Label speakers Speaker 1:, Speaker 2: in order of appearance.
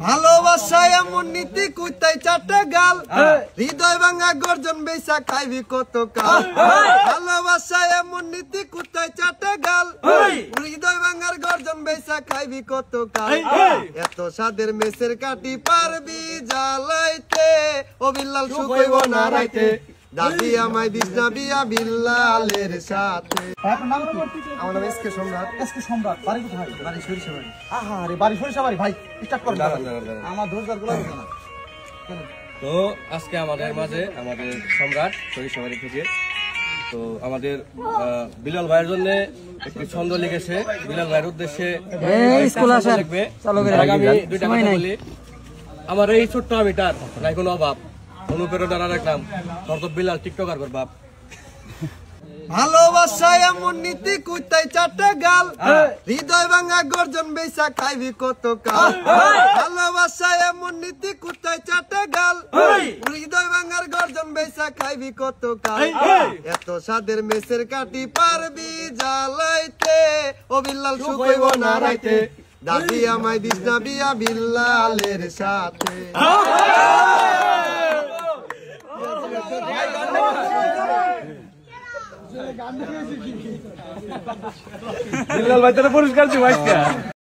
Speaker 1: ভালোবাসায় এমন নীতি কুইতাই চারটে গাল হৃদয় ভাঙা গর্জন বেসা খাইবি কত কাল ভালোবাসায় এমন নীতি কুইতাই চারটে গাল হৃদয় ভাঙার গর্জন বেসা খাইবি কত কাল এত সাদের মেসের কাটি পারবি জ্বালাইতে ও বিল্লাল শুকইব না রাইতে দাদি আমায় দিস না বিয়া বিল্লালের সাথে। আমার নাম এসকে সম্রাট।
Speaker 2: এসকে সম্রাট। বাড়ি কোথায়?
Speaker 1: বাড়ি সরিষাবাড়ি।
Speaker 2: আহারে বাড়ি সরিষাবাড়ি। ভাই স্টার্ট করেন। আমার ধৈর্যের গুলো না।
Speaker 3: তো আজকে আমাদের মাঝে আমাদের সম্রাট সরিষাবাড়ি থেকে তো আমাদের বিলাল ভাইয়ের জন্য একটি ছন্দ লিখেছে। বিলাল ভাইয়ের উদ্দেশ্যে লিখবে। আগামী দুইটা কথা বলি। আমার এই ছোট্ট আমিটার নাই কোনো অভাব অনুপ্রেরণা রাখলাম তোর তো বিলাল টিকটকার কর বাপ।
Speaker 1: ভালোবাসায় এমন নীতি কুইতাই চারটে গাল হৃদয় ভাঙা গর্জন বেসা খাইবি কত কাল ভালোবাসায় এমন নীতি কুইতাই চারটে গাল হৃদয় ভাঙার গর্জন বেসা খাইবি কত কাল এত সাদের মেসের কাটি পারবি জ্বালাইতে ও বিল্লাল শুকইব না রাইতে দাদি আমায় দিস না বিয়া বিল্লালের সাথে।
Speaker 3: বিলাল ভাই তোরা পুরস্কার দিই ভাই।